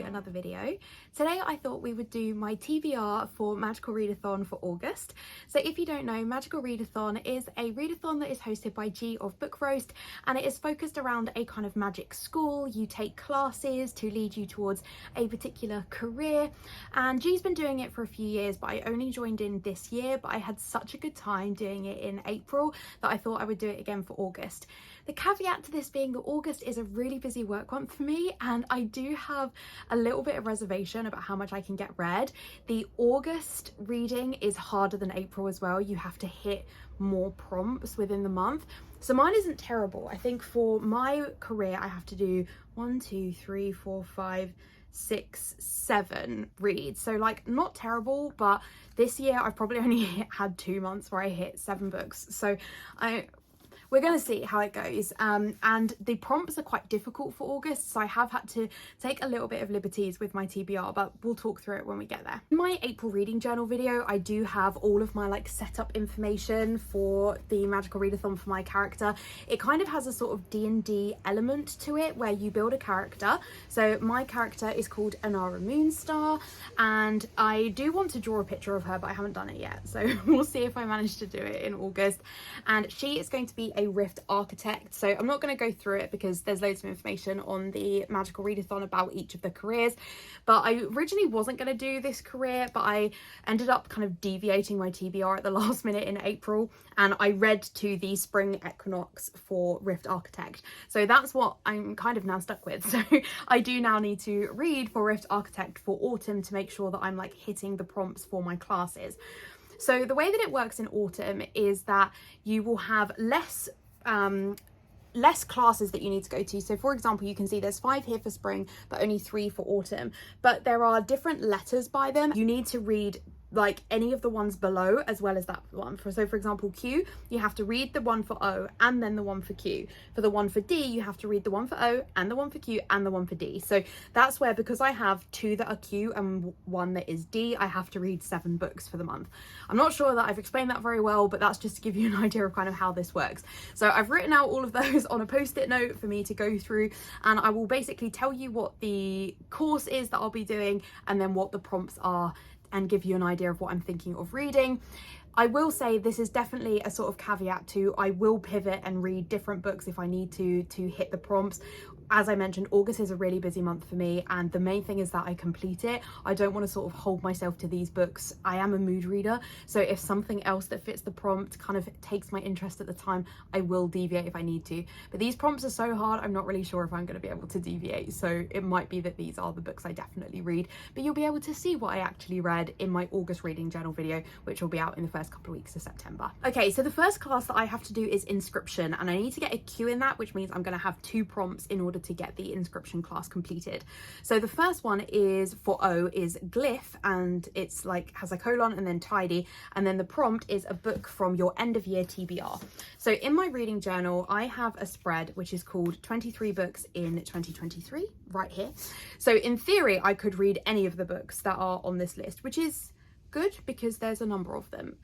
Another video. Today I thought we would do my TBR for Magical Readathon for August. So if you don't know, Magical Readathon is a readathon that is hosted by G of Book Roast, and it is focused around a kind of magic school. You take classes to lead you towards a particular career, and G's been doing it for a few years, but I only joined in this year, but I had such a good time doing it in April that I thought I would do it again for August. The caveat to this being that August is a really busy work month for me, and I do have a little bit of reservation about how much I can get read. The August reading is harder than April as well. You have to hit more prompts within the month. So mine isn't terrible. I think for my career, I have to do 1, 2, 3, 4, 5, 6, 7 reads. So like not terrible, but this year I've probably only had 2 months where I hit 7 books. So we're going to see how it goes, and the prompts are quite difficult for August, so I have had to take a little bit of liberties with my TBR, but we'll talk through it when we get there. In my April reading journal video, I do have all of my like setup information for the Magical Readathon for my character. It kind of has a sort of D&D element to it where you build a character. So my character is called Anara Moonstar, and I do want to draw a picture of her, but I haven't done it yet, so we'll see if I manage to do it in August. And she is going to be a Rift architect, so I'm not going to go through it because there's loads of information on the Magical Readathon about each of the careers. But I originally wasn't going to do this career, but I ended up kind of deviating my TBR at the last minute in April, and I read to the spring equinox for Rift architect, so that's what I'm kind of now stuck with. So I do now need to read for Rift architect for autumn to make sure that I'm like hitting the prompts for my classes. So the way that it works in autumn is that you will have less classes that you need to go to. So for example, you can see there's 5 here for spring, but only 3 for autumn. But there are different letters by them. You need to read like any of the ones below as well as that one. So for example, Q, you have to read the one for O and then the one for Q. For the one for D, you have to read the one for O and the one for Q and the one for D. So that's where, because I have 2 that are Q and 1 that is D, I have to read 7 books for the month. I'm not sure that I've explained that very well, but that's just to give you an idea of kind of how this works. So I've written out all of those on a post-it note for me to go through, and I will basically tell you what the course is that I'll be doing and then what the prompts are, and give you an idea of what I'm thinking of reading. I will say this is definitely a sort of caveat to I will pivot and read different books if I need to hit the prompts. As I mentioned, August is a really busy month for me, and the main thing is that I complete it. I don't want to sort of hold myself to these books. I am a mood reader, so if something else that fits the prompt kind of takes my interest at the time, I will deviate if I need to. But these prompts are so hard, I'm not really sure if I'm going to be able to deviate, so it might be that these are the books I definitely read, but you'll be able to see what I actually read in my August reading journal video, which will be out in the first couple of weeks of September. Okay, so the first class that I have to do is inscription, and I need to get a Q in that, which means I'm going to have 2 prompts in order to get the inscription class completed. So the first one is for O is glyph, and it's like has a colon and then tidy, and then the prompt is a book from your end of year TBR. So in my reading journal I have a spread which is called 23 books in 2023 right here. So in theory I could read any of the books that are on this list, which is good because there's a number of them.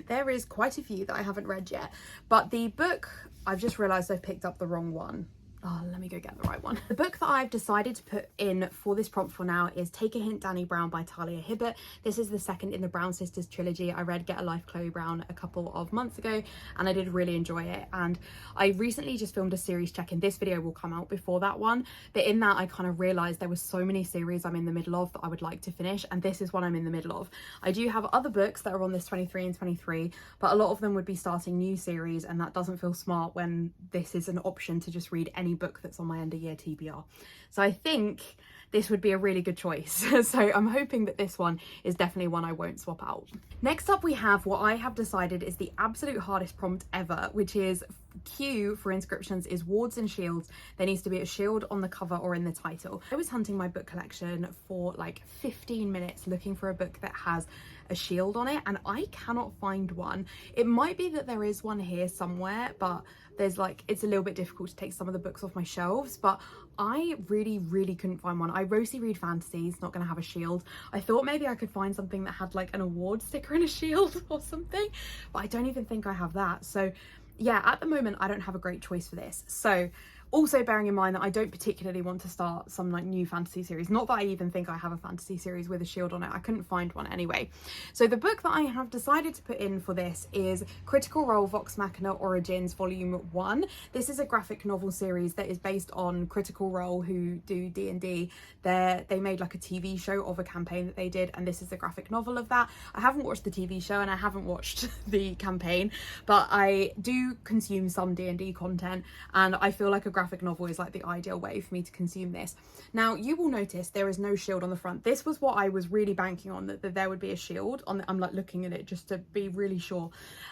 There is quite a few that I haven't read yet, but the book, I've just realized I've picked up the wrong one. Oh, let me go get the right one. The book that I've decided to put in for this prompt for now is Take a Hint, Danny Brown by Talia Hibbert. This is the second in the Brown Sisters trilogy. I read Get a Life, Chloe Brown a couple of months ago, and I did really enjoy it. And I recently just filmed a series check-in. This video will come out before that one, but in that I kind of realized there were so many series I'm in the middle of that I would like to finish, and this is one I'm in the middle of. I do have other books that are on this 23 and 23, but a lot of them would be starting new series, and that doesn't feel smart when this is an option to just read any book that's on my end of year TBR. So I think this would be a really good choice. So I'm hoping that this one is definitely one I won't swap out. Next up we have what I have decided is the absolute hardest prompt ever, which is Q for inscriptions is wards and shields. There needs to be a shield on the cover or in the title. I was hunting my book collection for like 15 minutes looking for a book that has a shield on it, and I cannot find one. It might be that there is one here somewhere, but there's like, it's a little bit difficult to take some of the books off my shelves, but I really couldn't find one. I mostly read fantasy, it's not going to have a shield. I thought maybe I could find something that had like an award sticker and a shield or something, but I don't even think I have that. So yeah, at the moment I don't have a great choice for this. So also bearing in mind that I don't particularly want to start some like new fantasy series. Not that I even think I have a fantasy series with a shield on it. I couldn't find one anyway. So the book that I have decided to put in for this is Critical Role Vox Machina Origins Volume 1. This is a graphic novel series that is based on Critical Role, who do D&D. They made like a TV show of a campaign that they did, and this is the graphic novel of that. I haven't watched the TV show and I haven't watched the campaign, but I do consume some D&D content, and I feel like a graphic novel is like the ideal way for me to consume this. Now you will notice there is no shield on the front. This was what I was really banking on, that there would be a shield on I'm like looking at it just to be really sure,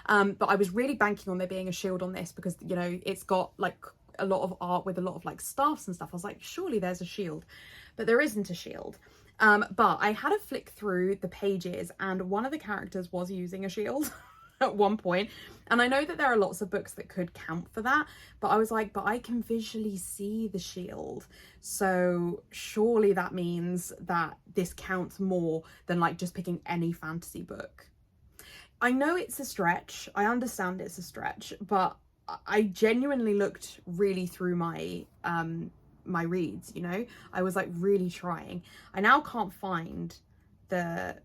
but I was really banking on there being a shield on this because, you know, it's got like a lot of art with a lot of like staffs and stuff. I was like, surely there's a shield, but there isn't a shield. But I had a flick through the pages and one of the characters was using a shield at one point, and I know that there are lots of books that could count for that, but I was like, but I can visually see the shield, so surely that means that this counts more than like just picking any fantasy book. I know it's a stretch, I understand it's a stretch, but I genuinely looked really through my my reads, you know, I was like really trying. I now can't find the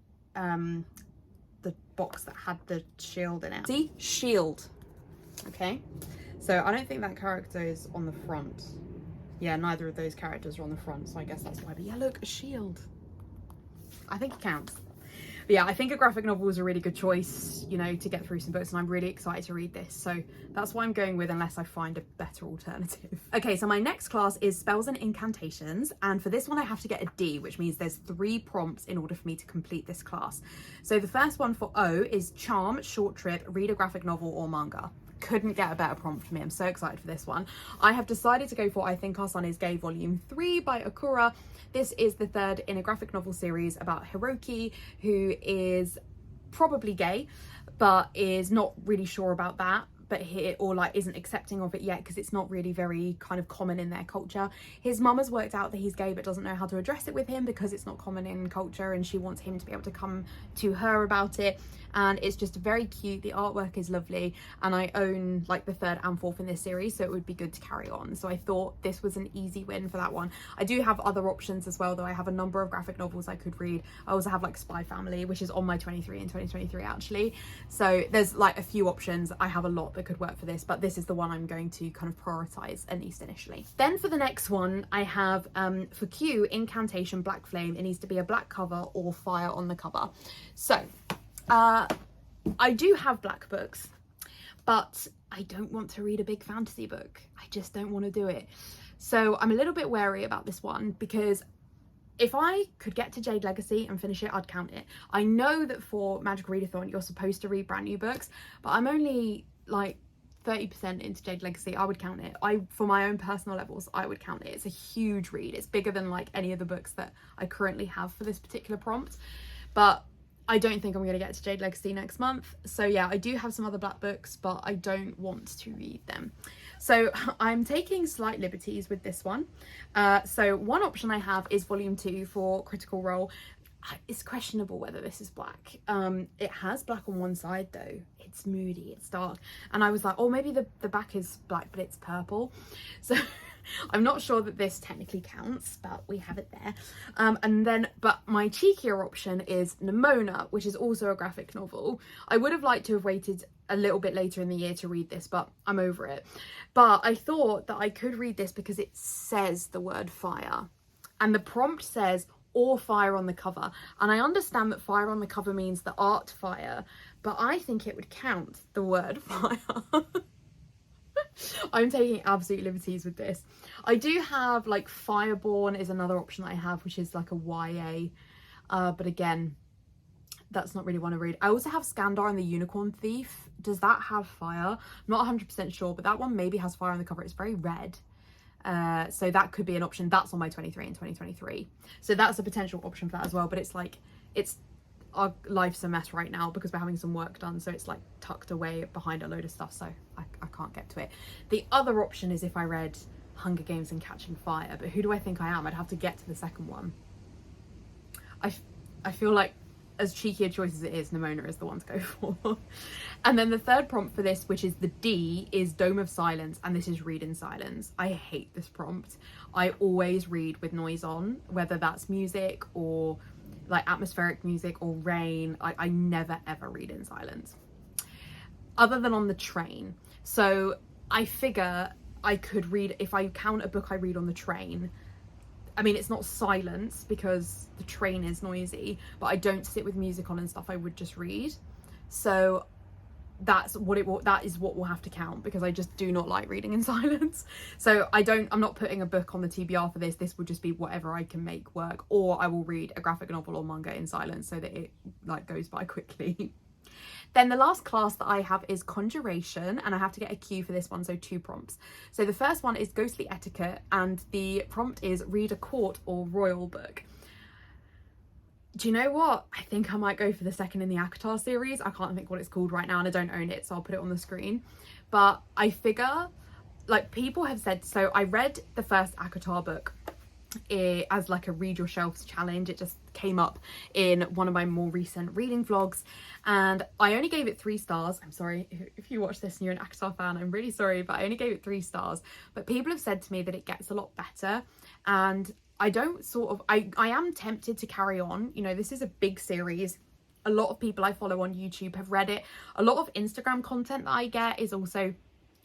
box that had the shield in it. See, shield. Okay, so I don't think that character is on the front. Yeah, neither of those characters are on the front, so I guess that's why. But yeah, look, a shield. I think it counts. But yeah, I think a graphic novel was a really good choice, you know, to get through some books, and I'm really excited to read this. So that's what I'm going with, unless I find a better alternative. Okay, so my next class is Spells and Incantations, and for this one I have to get a D, which means there's 3 prompts in order for me to complete this class. So the first one for O is Charm, Short Trip, Read a Graphic Novel or Manga. Couldn't get a better prompt for me. I'm so excited for this one. I have decided to go for I Think Our Son Is Gay Volume 3 by Akura. This is the 3rd in a graphic novel series about Hiroki, who is probably gay, but is not really sure about that, or like isn't accepting of it yet because it's not really very kind of common in their culture. His mum has worked out that he's gay but doesn't know how to address it with him because it's not common in culture, and she wants him to be able to come to her about it. And it's just very cute, the artwork is lovely, and I own like the 3rd and 4th in this series, so it would be good to carry on. So I thought this was an easy win for that one. I do have other options as well though. I have a number of graphic novels I could read. I also have like Spy Family, which is on my 23 in 2023 actually, so there's like a few options. I have a lot that could work for this, but this is the one I'm going to kind of prioritize, at least initially. Then for the next one I have for Q, Incantation Black Flame. It needs to be a black cover or fire on the cover. So I do have black books, but I don't want to read a big fantasy book. I just don't want to do it. So I'm a little bit wary about this one, because if I could get to Jade Legacy and finish it, I'd count it. I know that for Magic Readathon you're supposed to read brand new books, but I'm only like 30% into Jade Legacy. I would count it. For my own personal levels, I would count it. It's a huge read. It's bigger than like any of the books that I currently have for this particular prompt, but I don't think I'm going to get to Jade Legacy next month. So yeah, I do have some other black books, but I don't want to read them. So I'm taking slight liberties with this one. So one option I have is Volume 2 for Critical Role. It's questionable whether this is black. It has black on one side though. It's moody, it's dark. And I was like, oh, maybe the back is black, but it's purple. So I'm not sure that this technically counts, but we have it there. But my cheekier option is Nimona, which is also a graphic novel. I would have liked to have waited a little bit later in the year to read this, but I'm over it. But I thought that I could read this because it says the word fire, and the prompt says or fire on the cover. And I understand that fire on the cover means the art fire, but I think it would count the word fire. I'm taking absolute liberties with this. I do have like Fireborn is another option that I have, which is like a YA, but again, that's not really one to read. I also have Skandar and the Unicorn Thief. Does that have fire? I'm not 100% sure, but that one maybe has fire on the cover. It's very red. So that could be an option. That's on my 23 in 2023. So that's a potential option for that as well. But it's like, our life's a mess right now because we're having some work done. So it's like tucked away behind a load of stuff. So I can't get to it. The other option is if I read Hunger Games and Catching Fire. But who do I think I am? I'd have to get to the second one. I feel like as cheeky a choice as it is, Nimona is the one to go for. And then the third prompt for this, which is the D, is Dome of Silence, and this is read in silence. I hate this prompt. I always read with noise on, whether that's music or like atmospheric music or rain. I never ever read in silence, other than on the train. So I figure I could read, if I count a book I read on the train, I mean, it's not silence because the train is noisy, but I don't sit with music on and stuff. I would just read. So that is what will have to count, because I just do not like reading in silence. So I'm not putting a book on the TBR for this. This will just be whatever I can make work, or I will read a graphic novel or manga in silence so that it like goes by quickly. Then the last class that I have is Conjuration, and I have to get a cue for this one, so 2 prompts. So the first one is Ghostly Etiquette, and the prompt is read a court or royal book. Do you know what? I think I might go for the second in the ACOTAR series. I can't think what it's called right now, and I don't own it, so I'll put it on the screen. But I figure, like, people have said, so I read the first ACOTAR book as like a read your shelves challenge. It just came up in one of my more recent reading vlogs, and I only gave it 3 stars. I'm sorry if you watch this and you're an ACOTAR fan, I'm really sorry, but I only gave it 3 stars. But people have said to me that it gets a lot better, and I don't I am tempted to carry on. You know, this is a big series. A lot of people I follow on YouTube have read it. A lot of Instagram content that I get is also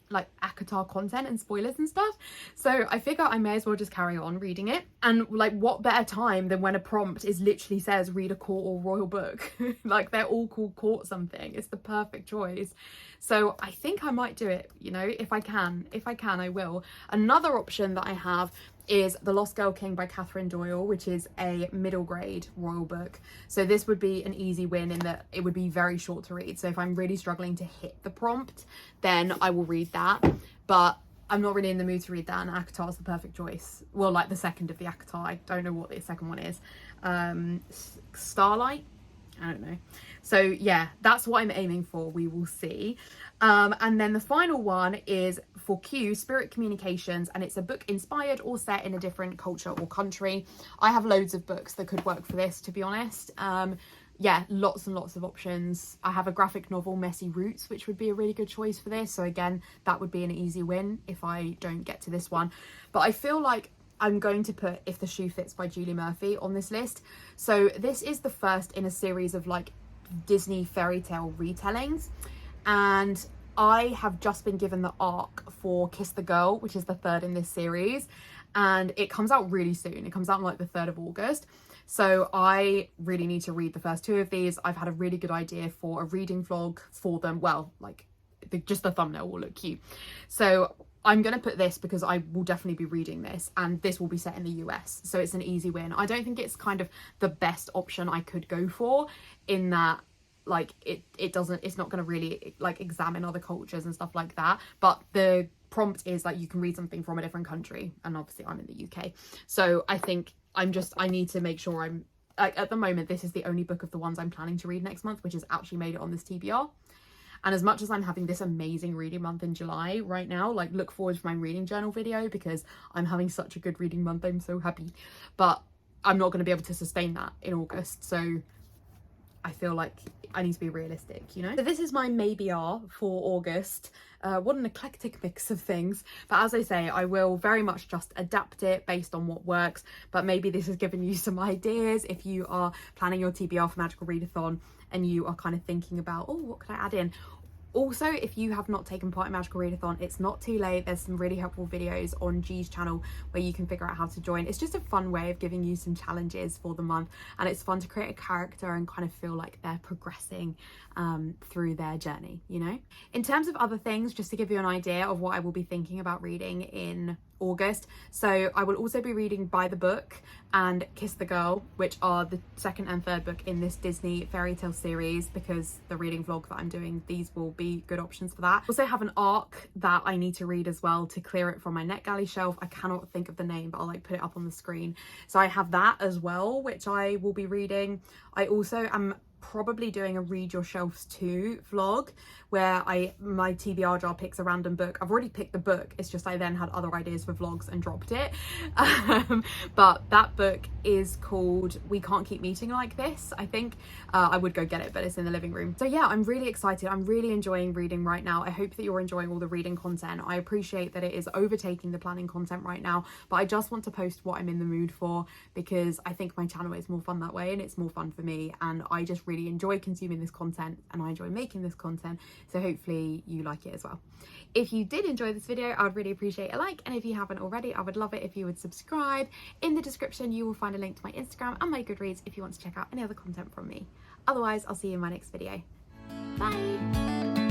like ACOTAR content and spoilers and stuff, so I figure I may as well just carry on reading it. And like, what better time than when a prompt is literally says read a court or royal book. Like, they're all called court something. It's the perfect choice. So I think I might do it, you know, if I can I will. Another option that I have is The Lost Girl King by Catherine Doyle, which is a middle grade royal book. So this would be an easy win in that it would be very short to read. So if I'm really struggling to hit the prompt, then I will read that. But I'm not really in the mood to read that, and ACOTAR is the perfect choice. Well, like the second of the ACOTAR. I don't know what the second one is. Starlight? I don't know. So yeah, that's what I'm aiming for. We will see. And then the final one is for Q, Spirit Communications, and it's a book inspired or set in a different culture or country. I have loads of books that could work for this, to be honest. Yeah, lots and lots of options. I have a graphic novel, Messy Roots, which would be a really good choice for this. So again, that would be an easy win if I don't get to this one. But I feel like I'm going to put If the Shoe Fits by Julie Murphy on this list. So this is the first in a series of like Disney fairy tale retellings, and I have just been given the arc for Kiss the Girl, which is the 3rd in this series, and it comes out really soon. It comes out on like the 3rd of August. So I really need to read the first 2 of these. I've had a really good idea for a reading vlog for them. Well, like just the thumbnail will look cute. So I'm going to put this because I will definitely be reading this, and this will be set in the US. So it's an easy win. I don't think it's kind of the best option I could go for, in that like it's not going to really like examine other cultures and stuff like that. But the prompt is like you can read something from a different country, and obviously I'm in the UK. So I think I need to make sure I'm like, at the moment, this is the only book of the ones I'm planning to read next month, which has actually made it on this TBR. And as much as I'm having this amazing reading month in July right now, like, look forward to my reading journal video because I'm having such a good reading month. I'm so happy. But I'm not going to be able to sustain that in August. So I feel like I need to be realistic, you know? So this is my maybe R for August. What an eclectic mix of things. But as I say, I will very much just adapt it based on what works. But maybe this has given you some ideas if you are planning your TBR for Magical Readathon and you are kind of thinking about, oh, what could I add in? Also, if you have not taken part in Magical Readathon, it's not too late. There's some really helpful videos on G's channel where you can figure out how to join. It's just a fun way of giving you some challenges for the month, and it's fun to create a character and kind of feel like they're progressing through their journey, you know? In terms of other things, just to give you an idea of what I will be thinking about reading in August. So I will also be reading By the Book and Kiss the Girl, which are the 2nd and 3rd book in this Disney fairy tale series, because the reading vlog that I'm doing, these will be good options for that. Also have an arc that I need to read as well to clear it from my NetGalley shelf. I cannot think of the name, but I'll like put it up on the screen. So I have that as well, which I will be reading. I also am probably doing a read your shelves 2 vlog where my TBR jar picks a random book. I've already picked the book, it's just I then had other ideas for vlogs and dropped it. But that book is called We Can't Keep Meeting Like This, I think. I would go get it, but it's in the living room. So yeah, I'm really excited. I'm really enjoying reading right now. I hope that you're enjoying all the reading content. I appreciate that it is overtaking the planning content right now, but I just want to post what I'm in the mood for, because I think my channel is more fun that way and it's more fun for me, and I just really enjoy consuming this content and I enjoy making this content, so hopefully you like it as well. If you did enjoy this video, I would really appreciate a like, and if you haven't already, I would love it if you would subscribe. In the description you will find a link to my Instagram and my Goodreads if you want to check out any other content from me. Otherwise, I'll see you in my next video. Bye!